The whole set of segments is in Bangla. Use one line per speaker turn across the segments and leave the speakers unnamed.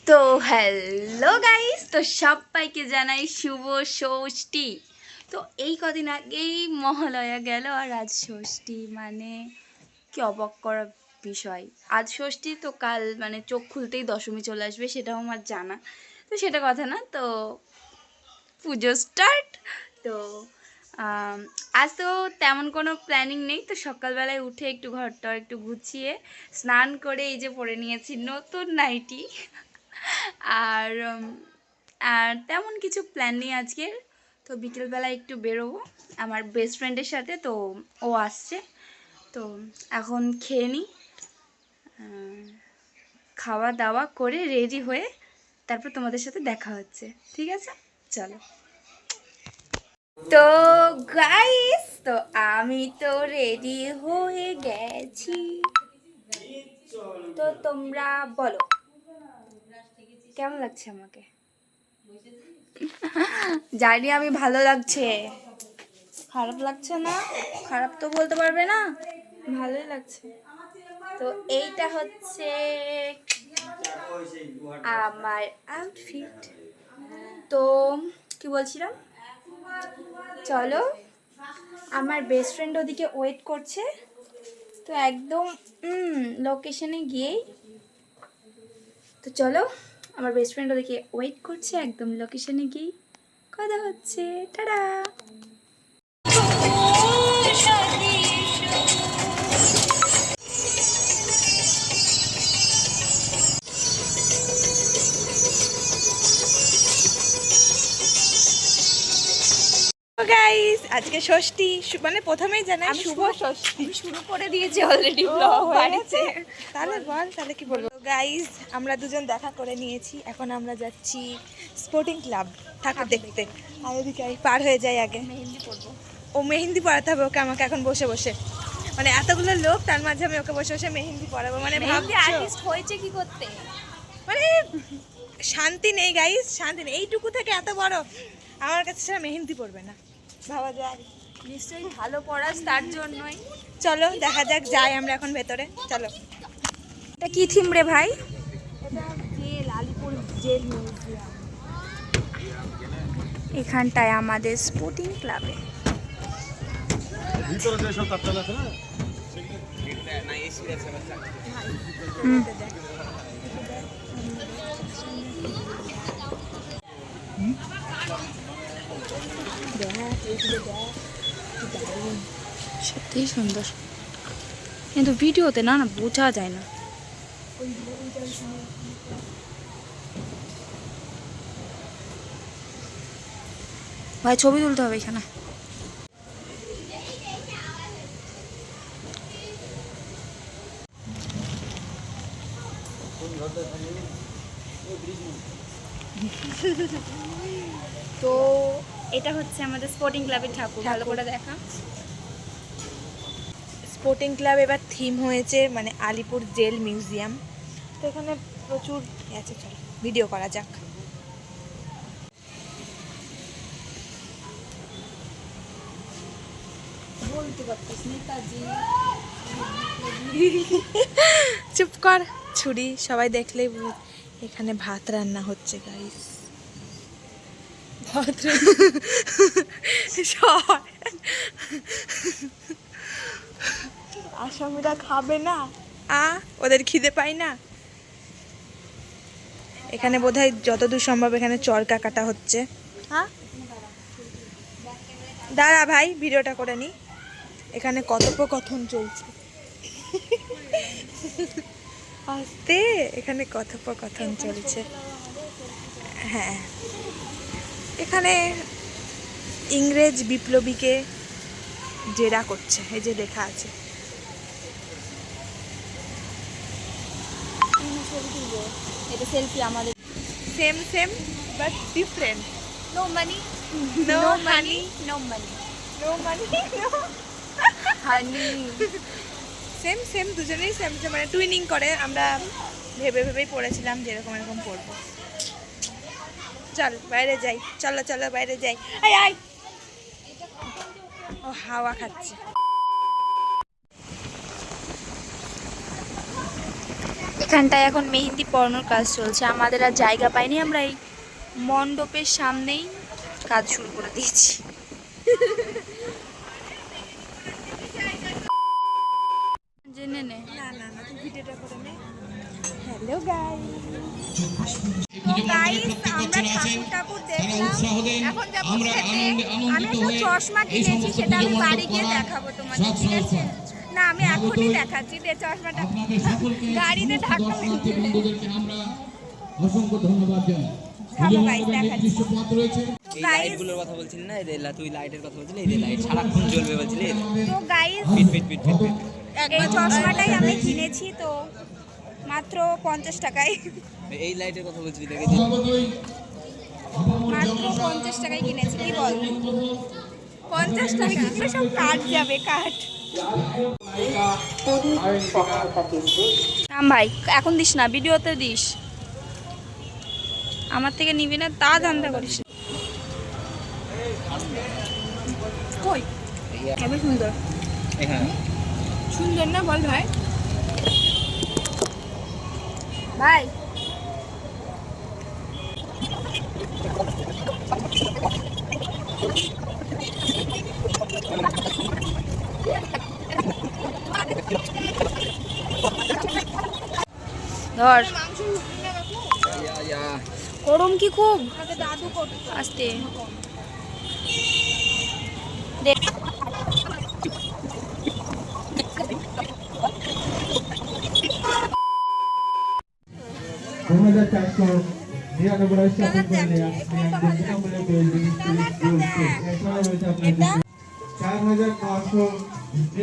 তো হ্যালো গাইস, তো সবাইকে জানাই শুভ ষষ্ঠী। তো এই কদিন আগেই মহালয়া গেল আর আজ ষষ্ঠী, মানে কি অবাক করা বিষয়। আজ ষষ্ঠী তো কাল মানে চোখ খুলতেই দশমী চলে আসবে, সেটাও আমার জানা। তো সেটা কথা না, তো পুজো স্টার্ট। তো আজ তো তেমন কোনো প্ল্যানিং নেই। তো সকালবেলায় উঠে একটু ঘরটা একটু গুছিয়ে স্নান করে এই যে পরে নিয়েছি নতুন নাইটি। আর আর তেমন কিছু প্ল্যান নেই আজকের। তো বিকেলবেলা একটু বেরোবো আমার বেস্ট ফ্রেন্ডের সাথে, তো ও আসছে। তো এখন খেয়ে নিই, খাওয়া দাওয়া করে রেডি হয়ে তারপর তোমাদের সাথে দেখা হচ্ছে, ঠিক আছে? চলো। তো গাইস, তো আমি তো রেডি হয়ে গেছি। তো তোমরা বলো কেমন লাগছে আমাকে? জানি আমি ভালো লাগছে, খারাপ লাগছে না? খারাপ তো বলতে পারবে না, ভালোই লাগছে। তো এইটা হচ্ছে আমার আউটফিট। তো কি বলছিলাম, চলো আমার বেস্ট ফ্রেন্ড ওদিকে ওয়েট করছে। তো একদম লোকেশনে গিয়েই, তো চলো আমার বেস্ট ফ্রেন্ড ওদিকে ওয়েট করছে, একদম লোকেশনে গিয়েই কথা হচ্ছে। টাটা। গাইস আজকে ষষ্ঠী, মানে প্রথমেই জানাই শুভ ষষ্ঠী। শুরু করে দিয়েছি অলরেডি ব্লগ বাড়িতে।
তাহলে বল, তাহলে কি বলবো? গাইস আমরা দুজন দেখা করে নিয়েছি, এখন আমরা যাচ্ছি স্পোর্টিং ক্লাব ঠাকুর দেখতে। আর ওদিকে পার হয়ে যাই আগে,
মেহেন্দি পরবো।
ও মেহেন্দি পড়াতে হবে ওকে আমাকে এখন বসে বসে, মানে এতগুলো লোক তার মাঝে আমি ওকে বসে বসে মেহেন্দি পড়াবো, মানে
মেহেন্দি
ভাবছো
আর্টিস্ট হয়েছে কি করতে?
মানে শান্তি নেই গাইস, শান্তি নেই। এইটুকু থেকে এত বড় আমার কাছে সেটা মেহেন্দি পড়বে না, ভাবা যায়।
নিশ্চয়ই ভালো পড়াস, তার জন্যই।
চলো দেখা যাক, যাই আমরা এখন ভেতরে, চলো।
এটা কি থিম রে ভাই?
এটা জেল, আলিপুর জেল মিউজিয়াম।
এখানটায় আমাদের স্পোর্টিং ক্লাবে।
ভিতরে যে সব কাপড় আছে না
সত্যিই সুন্দর, কিন্তু ভিডিওতে না না বোঝা যায় না। ভাই ছবি তুলতে হবে এখানে। তো এটা হচ্ছে আমাদের স্পোর্টিং ক্লাবের ঠাকুর, ভালো করে দেখা।
স্পোর্টিং ক্লাব এবার থিম হয়েছে মানে আলিপুর জেল মিউজিয়াম। তো এখানে প্রচুর আছে, চলো ভিডিও করা যাক।
বলতে পারতিস নেতাজি।
চুপ কর, ছুরি সবাই দেখলেই এখানে ভাত রান্না হচ্ছে গাইস। ভাত আসামিরা খাবে না, ওদের খিদে পায় না। এখানে বোধহয় যতদূর সম্ভব এখানে চরকা কাটা হচ্ছে। হ্যাঁ দাঁড়া ভাই, ভিডিওটা করে নি। এখানে কথোপকথন চলছে আস্তে, এখানে কথোপকথন চলছে। হ্যাঁ, এখানে ইংরেজ বিপ্লবীকে জেরা করছে, এই যে লেখা আছে।
এটা সেলফি আমাদের।
Same same but different.
No money,
no money,
no money,
no money,
honey.
Same same, দুজনেই সেম সেম, মানে টুইনিং করে। আমরা ভেবে ভেবেই পড়েছিলাম যে এরকম এরকম পড়বো। চল বাইরে যাই, চলো চলো বাইরে যাই। আয় আয়, ও হাওয়া খাচ্ছে।
এখানটায় এখন মেহেন্দি পরানোর কাজ চলছে, আমাদের আর জায়গা পাইনি, আমরা এই মণ্ডপের সামনেই কাজ শুরু করে দিয়েছি। জেনে নে।
না না না, তুই ভিডিওটা করে নে।
হ্যালো গাইস,
তো গাইস আমরা ঠাকুর ঠাকুর দেখলাম, এখন যাবো খেতে। আমি একটা চশমা কিনেছি, সেটা আমি বাড়ি গিয়ে দেখাবো তোমাদের, ঠিক আছে? না আমি এখনই দেখাচ্ছি, যে চশমাটা গাড়িতে ঢাকা
অসংখ্য ধন্যবাদ জানাই।
থামো গাইস দেখাচ্ছি। তো
এই
গাইস
লাইটগুলোর কথা বলছিলি না, এই তুই লাইটের কথা বলছিলি, এই যে লাইট সারাক্ষণ জ্বলবে বলছিলি, এই যে।
তো গাইস
পিট পিট পিট পিট পিট।
এই চশমাটাই আমি কিনেছি, তো মাত্র 50 টাকায়,
এই লাইটের কথা বলছিলি দেখে যে।
মাত্র 50 টাকায় কিনেছি। কি বল, 50 টাকা কিনলে সব কাট যাবে, কাট।
থাম ভাই, এখন দিস না, ভিডিওতে দিস, আমার থেকে নিবি না তা ধান্দা করিস না।
কই
কেমন সুন্দর,
এখানে
সুন্দর না বল ভাই?
ভাই ধর,
মাংস রুটি না কাকু?
গরম কি খুব,
আগে দাদু করতো।
আস্তে দেখ।
2499 শপিং করলে আপনি একদম বিনামূল্যে পেয়ে যাবেন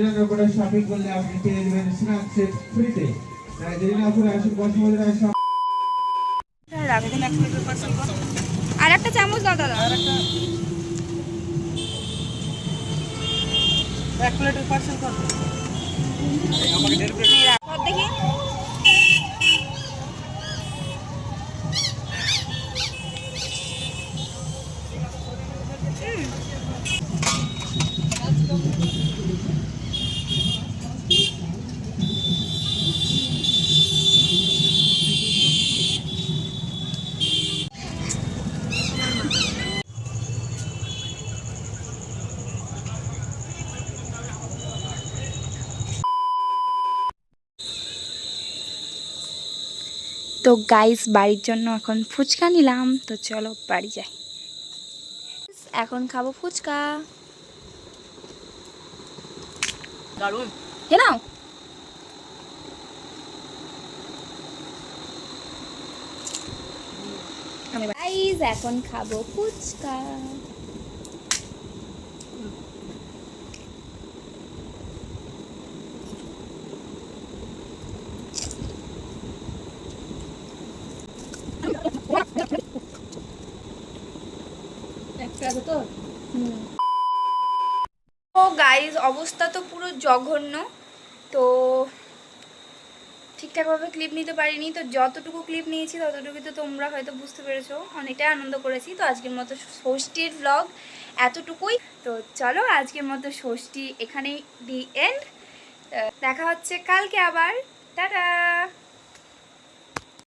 4999 শপিং করলে আপনি পেয়ে যাবেন স্ন্যাক সেট ফ্রিতে। তাই দেরি না করে আসুন বসুমতিরা শপ।
আর একটা চামচ দাও দাদা।
এক প্লেটের পার্সেল কর। আমাকে 1.5 প্লেট।
কর দেখি।
তো গাইস বাড়ির জন্য এখন ফুচকা নিলাম, তো চলো বাড়ি যাই। এখন খাবো ফুচকা,
দারুন।
হে নাও। গাইস এখন খাবো ফুচকা। তো গাইস অবস্থা তো পুরো জঘন্য, তো ঠিকঠাকভাবে ক্লিপ নিতে পারিনি, তো যতটুকু ক্লিপ নিয়েছি ততটুকু তো তোমরা হয়তো বুঝতে পেরেছো, অনেকটাই আনন্দ করেছি। তো আজকের মতো ষষ্ঠীর ব্লগ এতটুকুই। তো চলো আজকের মতো ষষ্ঠী এখানেই দি এন্ড। দেখা হচ্ছে কালকে আবার, টাটা।